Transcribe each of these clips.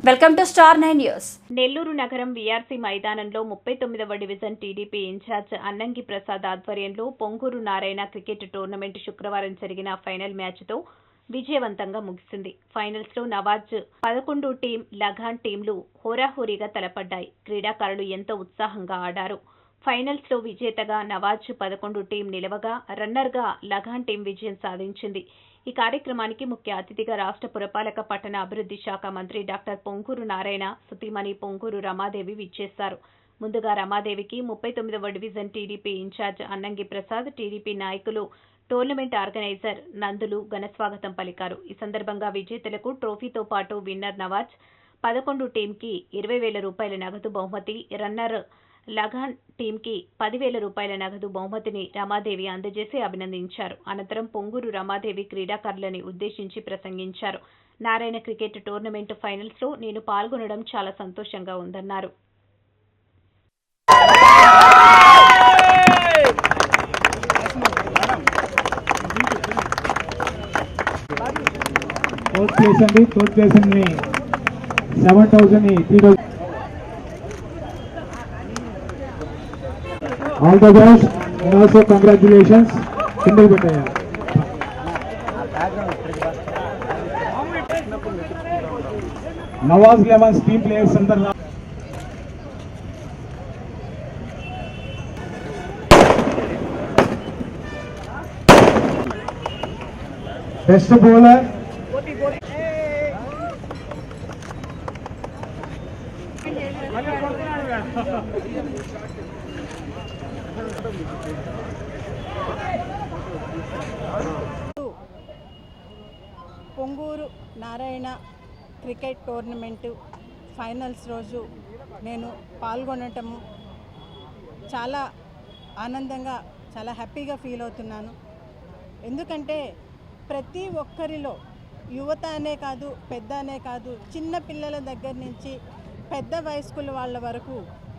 Welcome to Star 9 news. Nellore నగరం VRC మైదానంలో 39వ division TDP in-charge Annangi Prasad ఆధ్వర్యంలో పొంగూరు నారాయణ క్రికెట్ టోర్నమెంట్ శుక్రవారం జరిగిన ఫైనల్ మ్యాచ్తో విజయవంతంగా ముగిసింది. ఫైనల్స్ లో నవాజ్ 11 టీం, లగాన్ టీంలు హోరాహోరీగా తలపడ్డాయి. క్రీడాకారులు ఎంతో ఉత్సాహంగా ఆడారు. ఫైనల్స్ లో విజేతగా నవాజ్ 11 టీం నిలవగా, రన్నర్ గా లగాన్ టీం విజయం సాధించింది. ఈ కార్యక్రమానికి ముఖ్య అతిథిగా రాష్ట్ర పురపాలక పట్టణ అభివృద్ధి శాఖ మంత్రి డాక్టర్ పొంగూరు నారాయణ సతీమణి పొంగూరు రమాదేవి విచ్చేశారు. ముందుగా రమాదేవికి 39వ division TDP in-charge Annangi Prasad, TDP నాయకులు, టోర్నమెంట్ ఆర్గనైజర్ నందులు ఘనస్వాగతం పలికారు. ఈ సందర్భంగా విజేతలకు ట్రోఫీతో పాటు విన్నర్ నవాజ్ 11 టీంకి 20,000 రూపాయల నగదు బహుమతి, రన్నర్ లగాన్ టీంకి 10,000 రూపాయల నగదు బహుమతిని రమాదేవి అందజేసి అభినందించారు. అనంతరం పొంగూరు రమాదేవి క్రీడాకారులని ఉద్దేశించి ప్రసంగించారు. నారాయణ క్రికెట్ టోర్నమెంట్ ఫైనల్స్ లో నేను పాల్గొనడం చాలా సంతోషంగా ఉందన్నారు. All the best and also congratulations. కిందకి పెట్టాయా నవాజ్ లెవెన్స్ టీమ్ ప్లేయర్స్ అందరూ best bowler Ponguru Narayana cricket tournament finals రోజు నేను పాల్గొనటము చాలా ఆనందంగా, చాలా హ్యాపీగా ఫీల్ అవుతున్నాను. ఎందుకంటే ప్రతి ఒక్కరిలో యువత అనే కాదు, పెద్ద అనే కాదు, చిన్న పిల్లల దగ్గర నుంచి పెద్ద వయస్కుల వాళ్ళ వరకు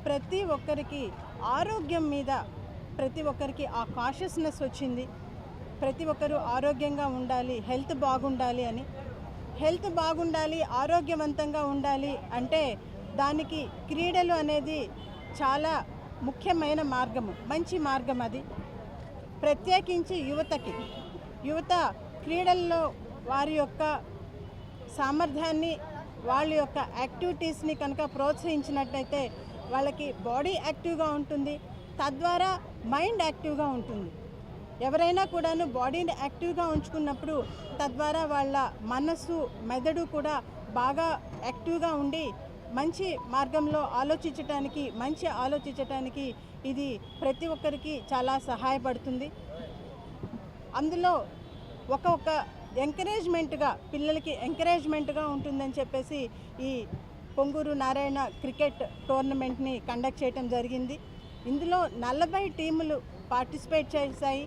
ప్రతి ఒక్కరికి ఆరోగ్యం మీద ప్రతి ఒక్కరికి ఆ కాషియస్నెస్ వచ్చింది. ప్రతి ఒక్కరూ ఆరోగ్యంగా ఉండాలి, హెల్త్ బాగుండాలి అని. హెల్త్ బాగుండాలి, ఆరోగ్యవంతంగా ఉండాలి అంటే దానికి క్రీడలు అనేది చాలా ముఖ్యమైన మార్గము, మంచి మార్గం అది. ప్రత్యేకించి యువత క్రీడల్లో వారి యొక్క సామర్థ్యాన్ని, వాళ్ళ యొక్క యాక్టివిటీస్ని కనుక ప్రోత్సహించినట్టయితే వాళ్ళకి బాడీ యాక్టివ్గా ఉంటుంది, తద్వారా మైండ్ యాక్టివ్గా ఉంటుంది. ఎవరైనా కూడాను బాడీని యాక్టివ్గా ఉంచుకున్నప్పుడు తద్వారా వాళ్ళ మనస్సు, మెదడు కూడా బాగా యాక్టివ్గా ఉండి మంచి మార్గంలో ఆలోచించటానికి ఇది ప్రతి ఒక్కరికి చాలా సహాయపడుతుంది. అందులో ఒక ఎంకరేజ్మెంట్గా, పిల్లలకి ఎంకరేజ్మెంట్గా ఉంటుందని చెప్పేసి ఈ పొంగూరు నారాయణ క్రికెట్ టోర్నమెంట్ని కండక్ట్ చేయడం జరిగింది. ఇందులో 40 టీములు పార్టిసిపేట్ చేశాయి.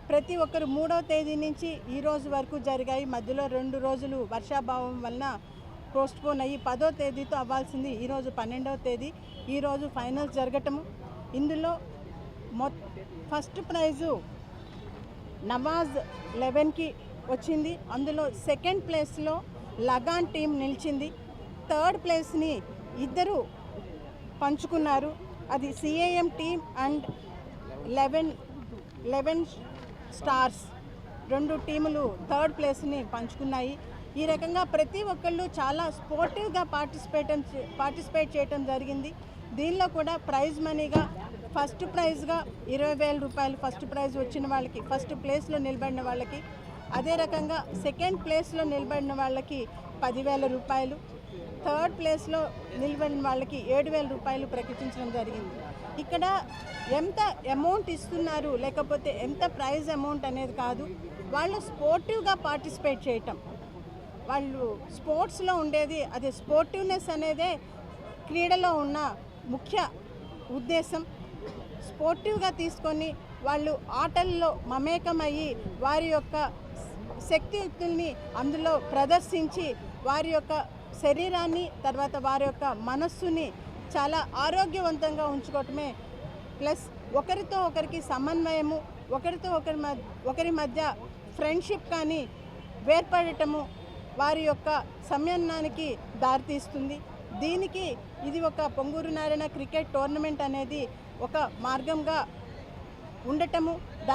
ప్రతి ఒక్కరు 3వ తేదీ నుంచి ఈ రోజు వరకు జరిగాయి. మధ్యలో 2 రోజులు వర్షాభావం వలన పోస్ట్పోన్ అయ్యి 10వ తేదీతో అవ్వాల్సింది ఈరోజు 12వ తేదీ. ఈరోజు ఫైనల్స్ జరగటము. ఇందులో ఫస్ట్ ప్రైజు నవాజ్ 11కి వచ్చింది. అందులో సెకండ్ ప్లేస్లో లగాన్ టీం నిలిచింది. థర్డ్ ప్లేస్ని ఇద్దరు పంచుకున్నారు. అది సిఏఎం టీమ్ అండ్ 11 స్టార్స్ 2 టీములు థర్డ్ ప్లేస్ని పంచుకున్నాయి. ఈ రకంగా ప్రతి ఒక్కళ్ళు చాలా స్పోర్టివ్గా పార్టిసిపేట్ చేయడం జరిగింది. దీనిలో కూడా ప్రైజ్ మనీగా ఫస్ట్ ప్రైజ్గా 20,000 రూపాయలు ఫస్ట్ ప్రైజ్ వచ్చిన వాళ్ళకి, ఫస్ట్ ప్లేస్లో నిలబడిన వాళ్ళకి, అదే రకంగా సెకండ్ ప్లేస్లో నిలబడిన వాళ్ళకి 10,000 రూపాయలు, థర్డ్ ప్లేస్లో నిలబడిన వాళ్ళకి 7,000 రూపాయలు ప్రకటించడం జరిగింది. ఇక్కడ ఎంత అమౌంట్ ఇస్తున్నారు, లేకపోతే ఎంత ప్రైజ్ అమౌంట్ అనేది కాదు, వాళ్ళు స్పోర్టివ్గా పార్టిసిపేట్ చేయటం, వాళ్ళు స్పోర్ట్స్లో ఉండేది అదే. స్పోర్టివ్నెస్ అనేదే క్రీడలో ఉన్న ముఖ్య ఉద్దేశం. స్పోర్టివ్గా తీసుకొని వాళ్ళు ఆటల్లో మమేకమయ్యి వారి యొక్క శక్తియుక్తుల్ని అందులో ప్రదర్శించి వారి యొక్క శరీరాన్ని, తర్వాత వారి యొక్క మనస్సుని చాలా ఆరోగ్యవంతంగా ఉంచుకోవటమే ప్లస్ ఒకరితో ఒకరికి సమన్వయము, ఒకరి మధ్య ఫ్రెండ్షిప్ కానీ ఏర్పడటము, వారి యొక్క సమన్వయానికి దారితీస్తుంది. దీనికి ఇది ఒక పొంగూరు నారాయణ క్రికెట్ టోర్నమెంట్ అనేది ఒక మార్గంగా ఉండటము దాని